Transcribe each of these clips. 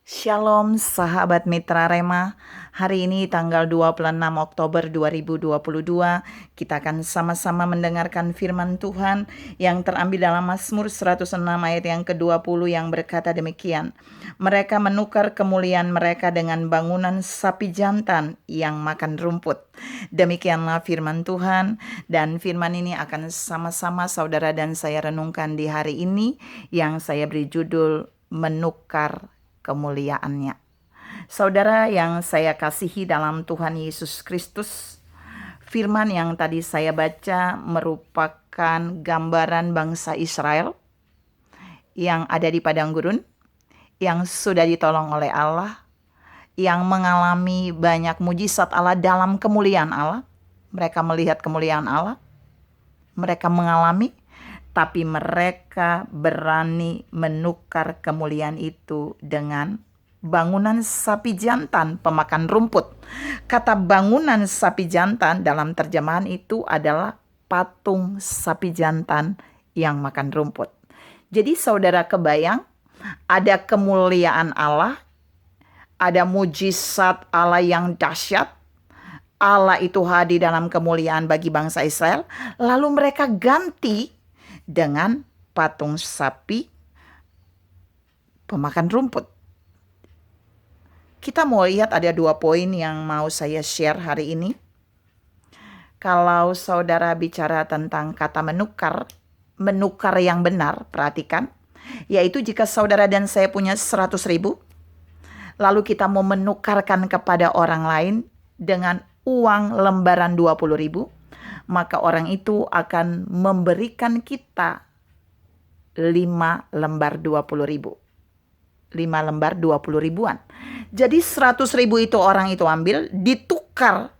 Shalom sahabat Mitra Rema. Hari ini tanggal 26 Oktober 2022, kita akan sama-sama mendengarkan firman Tuhan yang terambil dalam Mazmur 106 ayat yang ke-20 yang berkata demikian. Mereka menukar kemuliaan mereka dengan bangunan sapi jantan yang makan rumput. Demikianlah firman Tuhan, dan firman ini akan sama-sama saudara dan saya renungkan di hari ini yang saya beri judul menukar kemuliaannya. Saudara yang saya kasihi dalam Tuhan Yesus Kristus, firman yang tadi saya baca merupakan gambaran bangsa Israel yang ada di padang gurun, yang sudah ditolong oleh Allah, yang mengalami banyak mujizat Allah dalam kemuliaan Allah. Mereka melihat kemuliaan Allah, mereka mengalami, tapi mereka berani menukar kemuliaan itu dengan bangunan sapi jantan pemakan rumput. Kata bangunan sapi jantan dalam terjemahan itu adalah patung sapi jantan yang makan rumput. Jadi saudara kebayang, ada kemuliaan Allah, ada mujizat Allah yang dahsyat. Allah itu hadir dalam kemuliaan bagi bangsa Israel, lalu mereka ganti dengan patung sapi pemakan rumput. Kita mau lihat ada 2 poin yang mau saya share hari ini. Kalau saudara bicara tentang kata menukar yang benar, perhatikan. Yaitu jika saudara dan saya punya 100.000, lalu kita mau menukarkan kepada orang lain dengan uang lembaran 20.000, maka orang itu akan memberikan kita 5 lembar 20.000. 5 lembar 20 ribuan. Jadi 100.000 itu orang itu ambil, ditukar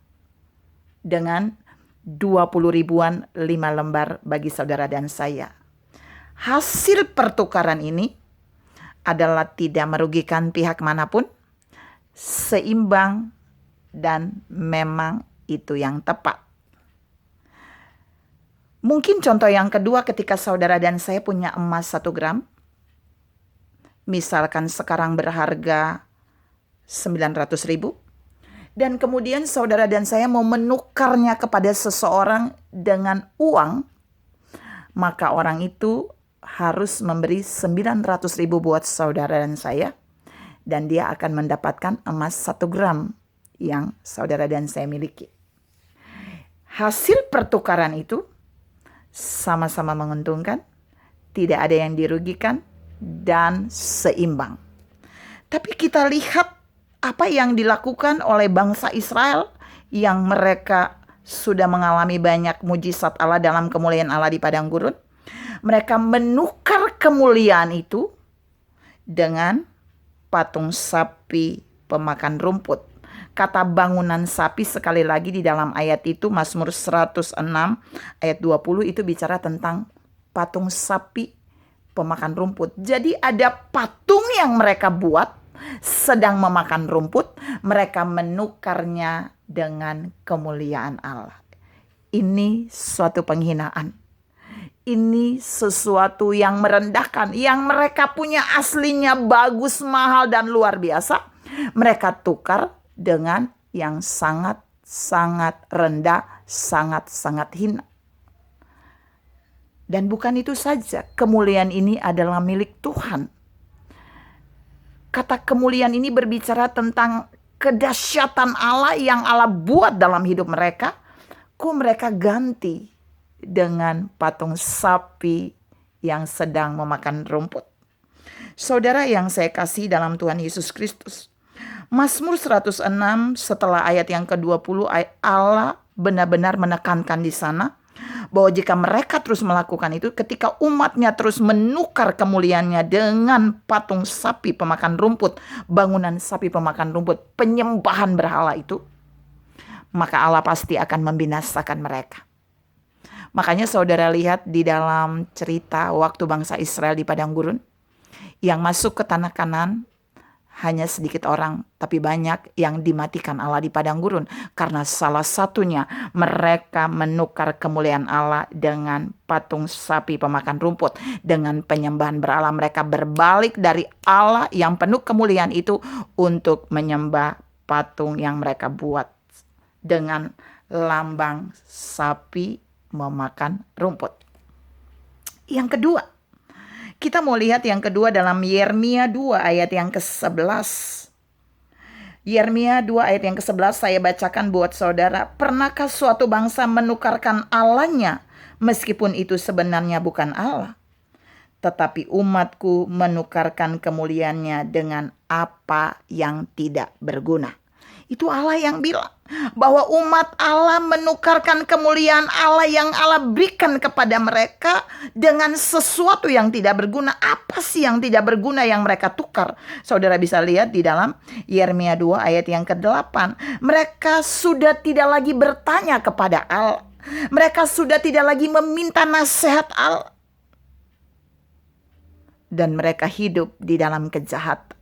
dengan 20 ribuan 5 lembar bagi saudara dan saya. Hasil pertukaran ini adalah tidak merugikan pihak manapun, seimbang, dan memang itu yang tepat. Mungkin contoh yang kedua, ketika saudara dan saya punya emas 1 gram. Misalkan sekarang berharga 900.000. Dan kemudian saudara dan saya mau menukarnya kepada seseorang dengan uang. Maka orang itu harus memberi 900.000 buat saudara dan saya. Dan dia akan mendapatkan emas 1 gram yang saudara dan saya miliki. Hasil pertukaran itu sama-sama menguntungkan, tidak ada yang dirugikan, dan seimbang. Tapi kita lihat apa yang dilakukan oleh bangsa Israel yang mereka sudah mengalami banyak mujizat Allah dalam kemuliaan Allah di padang gurun. Mereka menukar kemuliaan itu dengan patung sapi pemakan rumput. Kata bangunan sapi sekali lagi di dalam ayat itu, Mazmur 106 ayat 20 itu bicara tentang patung sapi pemakan rumput. Jadi ada patung yang mereka buat sedang memakan rumput, mereka menukarnya dengan kemuliaan Allah. Ini suatu penghinaan. Ini sesuatu yang merendahkan, yang mereka punya aslinya bagus, mahal, dan luar biasa. Mereka tukar dengan yang sangat-sangat rendah, sangat-sangat hina. Dan bukan itu saja, kemuliaan ini adalah milik Tuhan. Kata kemuliaan ini berbicara tentang kedahsyatan Allah yang Allah buat dalam hidup mereka. Kok mereka ganti dengan patung sapi yang sedang memakan rumput. Saudara yang saya kasih dalam Tuhan Yesus Kristus, Mazmur 106 setelah ayat yang ke-20, Allah benar-benar menekankan di sana bahwa jika mereka terus melakukan itu, ketika umatnya terus menukar kemuliaannya dengan patung sapi pemakan rumput, bangunan sapi pemakan rumput, penyembahan berhala itu, maka Allah pasti akan membinasakan mereka. Makanya saudara lihat di dalam cerita waktu bangsa Israel di padang gurun, yang masuk ke tanah Kanaan hanya sedikit orang, tapi banyak yang dimatikan Allah di padang gurun. Karena salah satunya mereka menukar kemuliaan Allah dengan patung sapi pemakan rumput. Dengan penyembahan berhala, mereka berbalik dari Allah yang penuh kemuliaan itu untuk menyembah patung yang mereka buat dengan lambang sapi memakan rumput. Yang kedua, kita mau lihat yang kedua dalam Yeremia 2 ayat yang ke-11. Yeremia 2 ayat yang ke-11 saya bacakan buat saudara. Pernahkah suatu bangsa menukarkan Allahnya meskipun itu sebenarnya bukan Allah? Tetapi umatku menukarkan kemuliaannya dengan apa yang tidak berguna. Itu Allah yang bilang bahwa umat Allah menukarkan kemuliaan Allah yang Allah berikan kepada mereka dengan sesuatu yang tidak berguna. Apa sih yang tidak berguna yang mereka tukar? Saudara bisa lihat di dalam Yeremia 2 ayat yang ke-8. Mereka sudah tidak lagi bertanya kepada Allah. Mereka sudah tidak lagi meminta nasihat Allah. Dan mereka hidup di dalam kejahatan.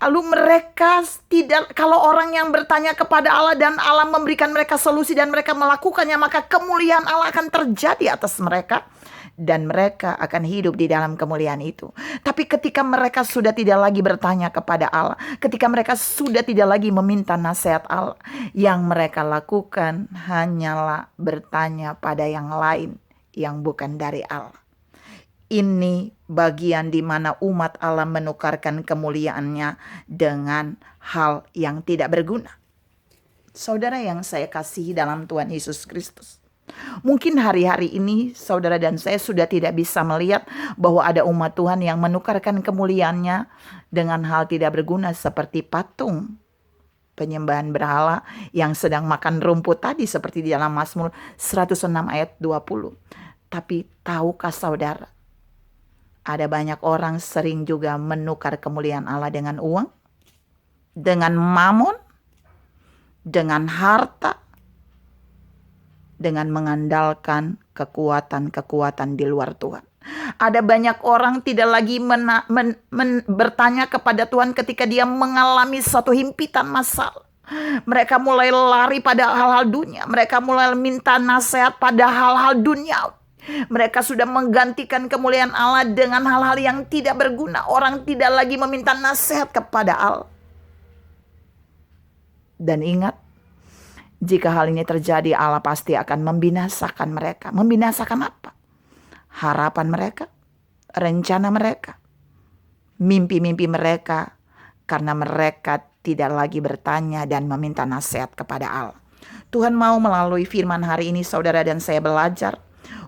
Lalu mereka tidak, kalau orang yang bertanya kepada Allah dan Allah memberikan mereka solusi dan mereka melakukannya, maka kemuliaan Allah akan terjadi atas mereka. Dan mereka akan hidup di dalam kemuliaan itu. Tapi ketika mereka sudah tidak lagi bertanya kepada Allah, ketika mereka sudah tidak lagi meminta nasihat Allah, yang mereka lakukan hanyalah bertanya pada yang lain yang bukan dari Allah. Ini bagian di mana umat Allah menukarkan kemuliaannya dengan hal yang tidak berguna. Saudara yang saya kasihi dalam Tuhan Yesus Kristus, mungkin hari-hari ini saudara dan saya sudah tidak bisa melihat bahwa ada umat Tuhan yang menukarkan kemuliaannya dengan hal tidak berguna seperti patung penyembahan berhala yang sedang makan rumput tadi seperti di dalam Mazmur 106 ayat 20. Tapi tahukah saudara, ada banyak orang sering juga menukar kemuliaan Allah dengan uang, dengan mamon, dengan harta, dengan mengandalkan kekuatan-kekuatan di luar Tuhan. Ada banyak orang tidak lagi bertanya kepada Tuhan ketika dia mengalami satu himpitan masalah. Mereka mulai lari pada hal-hal dunia. Mereka mulai minta nasihat pada hal-hal dunia. Mereka sudah menggantikan kemuliaan Allah dengan hal-hal yang tidak berguna. Orang tidak lagi meminta nasihat kepada Allah. Dan ingat, jika hal ini terjadi, Allah pasti akan membinasakan mereka. Membinasakan apa? Harapan mereka, rencana mereka, mimpi-mimpi mereka, karena mereka tidak lagi bertanya dan meminta nasihat kepada Allah. Tuhan mau melalui firman hari ini saudara dan saya belajar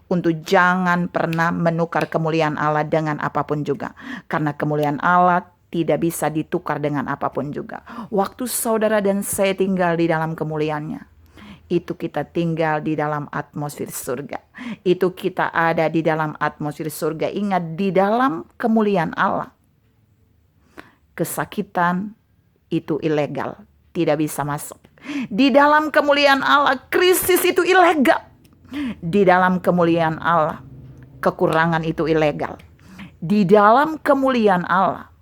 untuk jangan pernah menukar kemuliaan Allah dengan apapun juga. Karena kemuliaan Allah tidak bisa ditukar dengan apapun juga. Waktu saudara dan saya tinggal di dalam kemuliaannya, itu kita tinggal di dalam atmosfer surga. Itu kita ada di dalam atmosfer surga. Ingat, di dalam kemuliaan Allah, kesakitan itu ilegal, tidak bisa masuk. Di dalam kemuliaan Allah, krisis itu ilegal. Di dalam kemuliaan Allah, kekurangan itu ilegal. Di dalam kemuliaan Allah,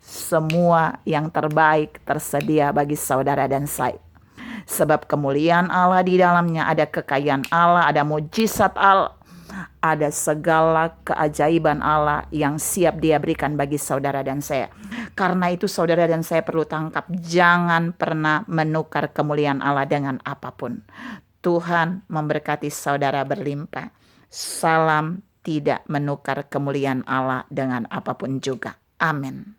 semua yang terbaik tersedia bagi saudara dan saya. Sebab kemuliaan Allah di dalamnya ada kekayaan Allah, ada mujizat Allah, ada segala keajaiban Allah yang siap Dia berikan bagi saudara dan saya. Karena itu saudara dan saya perlu tangkap, jangan pernah menukar kemuliaan Allah dengan apapun. Tuhan memberkati saudara berlimpah. Salam tidak menukar kemuliaan Allah dengan apapun juga. Amin.